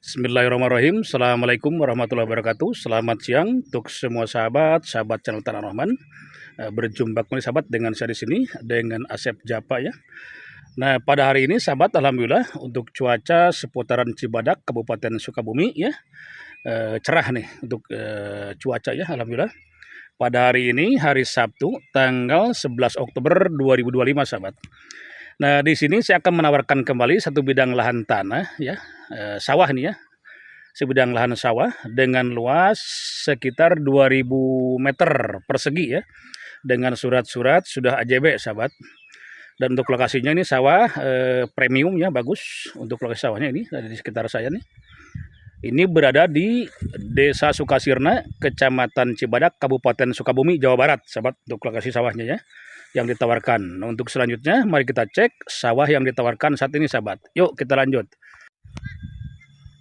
Bismillahirrahmanirrahim. Assalamualaikum warahmatullahi wabarakatuh. Selamat siang untuk semua sahabat channel Tanah Rahman. Berjumpa kembali sahabat dengan saya di sini dengan Asep Japa ya. Nah, pada hari ini sahabat, alhamdulillah untuk cuaca seputaran Cibadak Kabupaten Sukabumi ya, cerah nih untuk cuaca ya, alhamdulillah. Pada hari ini hari Sabtu tanggal 11 Oktober 2025 sahabat. Nah, di sini saya akan menawarkan kembali satu bidang lahan tanah ya, sawah nih ya. Sebidang lahan sawah dengan luas sekitar 2000 meter persegi ya. Dengan surat-surat sudah AJB sahabat. Dan untuk lokasinya ini sawah premium ya, bagus untuk lokasi sawahnya ini di sekitar saya nih. Ini berada di Desa Sukasirna, Kecamatan Cibadak, Kabupaten Sukabumi, Jawa Barat sahabat, untuk lokasi sawahnya ya yang ditawarkan. Nah, untuk selanjutnya mari kita cek sawah yang ditawarkan saat ini sahabat. Yuk kita lanjut.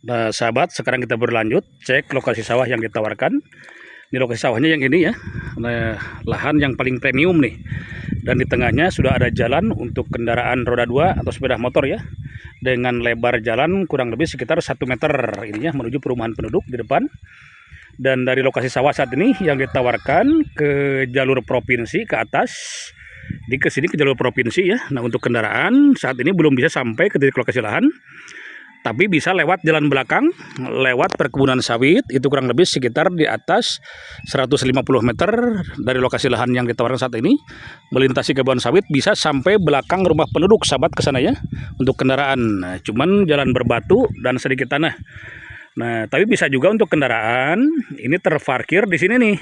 Nah sahabat, sekarang kita berlanjut cek lokasi sawah yang ditawarkan. Ini lokasi sawahnya yang ini ya. Nah, lahan yang paling premium nih. Dan di tengahnya sudah ada jalan untuk kendaraan roda 2 atau sepeda motor ya. Dengan lebar jalan kurang lebih sekitar 1 meter ini ya, menuju perumahan penduduk di depan. Dan dari lokasi sawah saat ini yang ditawarkan ke jalur provinsi ke atas, di kesini ke jalur provinsi ya. Nah, untuk kendaraan saat ini belum bisa sampai ke titik lokasi lahan, tapi bisa lewat jalan belakang, lewat perkebunan sawit, itu kurang lebih sekitar di atas 150 meter dari lokasi lahan yang ditawarkan saat ini. Melintasi kebun sawit bisa sampai belakang rumah penduduk sahabat ke sana ya, untuk kendaraan. Nah, cuman jalan berbatu dan sedikit tanah. Nah, tapi bisa juga untuk kendaraan ini terparkir di sini nih,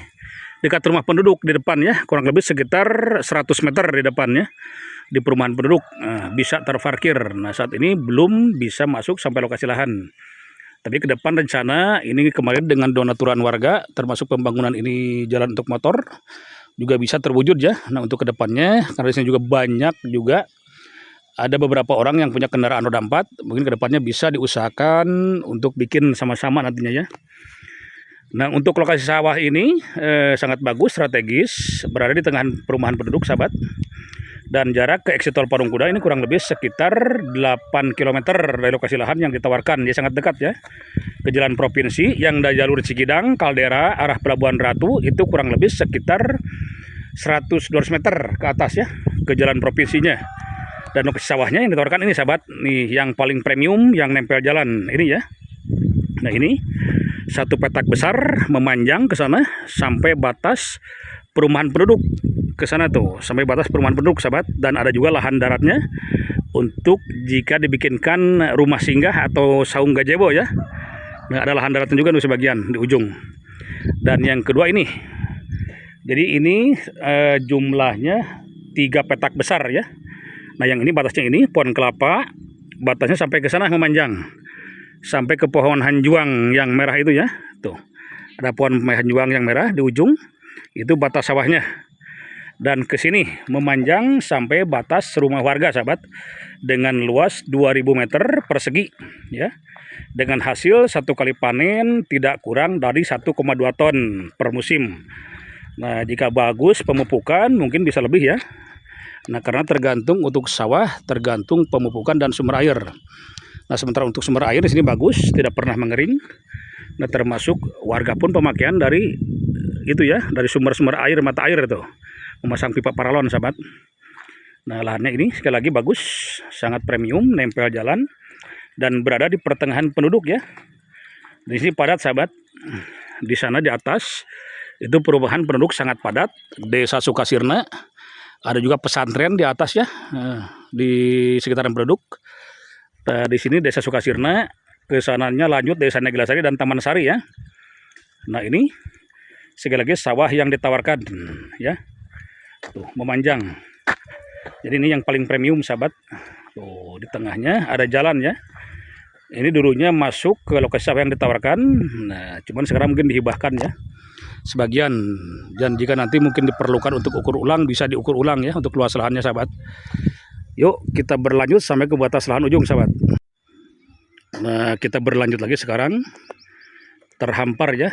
dekat rumah penduduk di depan ya, kurang lebih sekitar 100 meter di depannya di perumahan penduduk. Nah, bisa terparkir. Nah, saat ini belum bisa masuk sampai lokasi lahan, tapi ke depan rencana ini kemarin dengan donaturan warga, termasuk pembangunan ini jalan untuk motor juga bisa terwujud ya. Nah, untuk kedepannya karena di sini juga banyak juga ada beberapa orang yang punya kendaraan roda 4, mungkin kedepannya bisa diusahakan untuk bikin sama-sama nantinya ya. Nah, untuk lokasi sawah ini sangat bagus, strategis, berada di tengah perumahan penduduk sahabat. Dan jarak ke exit tol Parungkuda ini kurang lebih sekitar 8 km dari lokasi lahan yang ditawarkan. Dia sangat dekat ya ke jalan provinsi yang dari jalur Cikidang, Kaldera, arah Pelabuhan Ratu, itu kurang lebih sekitar 100-200 meter ke atas ya ke jalan provinsinya. Dan lokasi sawahnya yang ditawarkan ini sahabat, nih yang paling premium yang nempel jalan ini ya. Nah, ini satu petak besar memanjang ke sana sampai batas perumahan penduduk ke sana tuh, sampai batas perumahan penduduk sahabat. Dan ada juga lahan daratnya untuk jika dibikinkan rumah singgah atau saung gazebo ya. Nah, ada lahan daratnya juga di sebagian di ujung. Dan yang kedua ini, jadi ini jumlahnya 3 petak besar ya. Nah, yang ini batasnya ini pohon kelapa, batasnya sampai ke sana memanjang sampai ke pohon hanjuang yang merah itu ya. Tuh, ada pohon hanjuang yang merah di ujung, itu batas sawahnya. Dan ke sini memanjang sampai batas rumah warga sahabat, dengan luas 2000 meter persegi ya. Dengan hasil satu kali panen tidak kurang dari 1,2 ton per musim. Nah, jika bagus pemupukan mungkin bisa lebih ya. Nah, karena tergantung untuk sawah, tergantung pemupukan dan sumber air. Nah, sementara untuk sumber air di sini bagus, tidak pernah mengering. Nah, termasuk warga pun pemakaian dari itu ya, dari sumber-sumber air, mata air itu, memasang pipa paralon sahabat. Nah, lahannya ini sekali lagi bagus, sangat premium, nempel jalan dan berada di pertengahan penduduk ya. Di sini padat sahabat. Di sana di atas itu perumahan penduduk sangat padat, Desa Sukasirna. Ada juga pesantren di atas ya, di sekitaran penduduk. Di sini Desa Sukasirna, ke sananya lanjut Desa Neglasari dan Taman Sari ya. Nah, ini sekali lagi sawah yang ditawarkan ya. Tuh, memanjang. Jadi ini yang paling premium sahabat. Tuh, di tengahnya ada jalan ya. Ini dulunya masuk ke lokasi sawah yang ditawarkan. Nah, cuman sekarang mungkin dihibahkan ya sebagian, dan jika nanti mungkin diperlukan untuk ukur ulang, bisa diukur ulang ya untuk luas lahannya sahabat. Yuk kita berlanjut sampai ke batas lahan ujung sahabat. Nah, kita berlanjut lagi sekarang, terhampar ya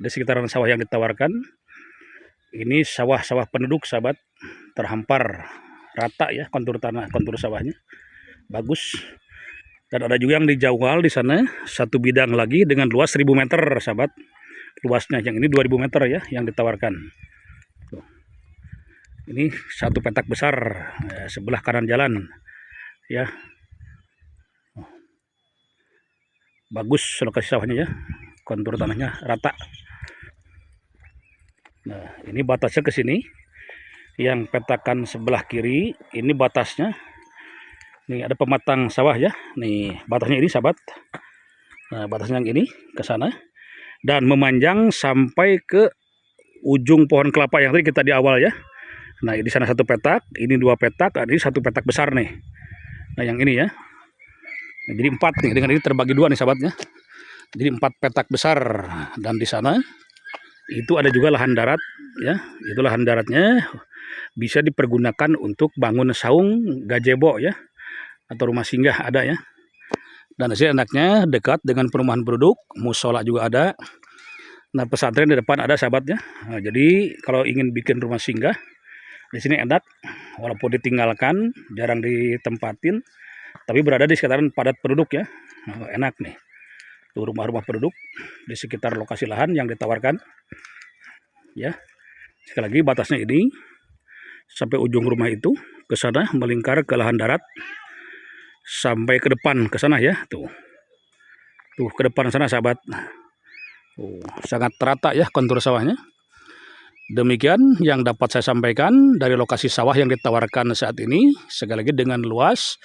di sekitaran sawah yang ditawarkan. Ini sawah-sawah penduduk sahabat, terhampar rata ya kontur tanah, kontur sawahnya bagus. Dan ada juga yang dijual di sana satu bidang lagi dengan luas 1000 meter, sahabat. Luasnya yang ini 2000 meter ya yang ditawarkan. Tuh. Ini satu petak besar sebelah kanan jalan ya. Bagus lokasi sawahnya ya. Kontur tanahnya rata. Nah, ini batasnya ke sini. Yang petakan sebelah kiri ini batasnya. Nih ada pematang sawah ya. Nih batasnya ini, sahabat. Nah, batasnya yang ini ke sana dan memanjang sampai ke ujung pohon kelapa yang tadi kita di awal ya. Nah, di sana satu petak, ini dua petak, ini satu petak besar nih. Nah, yang ini ya. Nah, jadi 4 nih, dengan ini terbagi 2 nih, sahabatnya. Jadi 4 petak besar, dan di sana itu ada juga lahan darat ya. Itu lahan daratnya bisa dipergunakan untuk bangun saung, gazebo ya, atau rumah singgah ada ya. Dan di sini enaknya dekat dengan perumahan penduduk, musola juga ada. Nah, pesantren di depan ada, sahabatnya. Nah, jadi kalau ingin bikin rumah singgah di sini enak, walaupun ditinggalkan, jarang ditempatin, tapi berada di sekitaran padat penduduk ya. Nah, enak nih. Tuh rumah-rumah penduduk di sekitar lokasi lahan yang ditawarkan. Ya. Sekali lagi batasnya ini sampai ujung rumah itu ke sana melingkar ke lahan darat sampai ke depan ke sana ya, tuh. Tuh ke depan sana, sahabat. Sangat rata ya kontur sawahnya. Demikian yang dapat saya sampaikan dari lokasi sawah yang ditawarkan saat ini. Sekali lagi dengan luas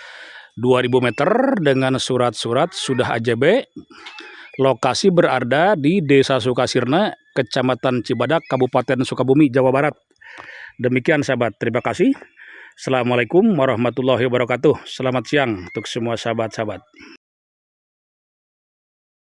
2000 meter dengan surat-surat sudah AJB. Lokasi berada di Desa Sukasirna, Kecamatan Cibadak, Kabupaten Sukabumi, Jawa Barat. Demikian, sahabat. Terima kasih. Assalamualaikum warahmatullahi wabarakatuh. Selamat siang untuk semua sahabat-sahabat.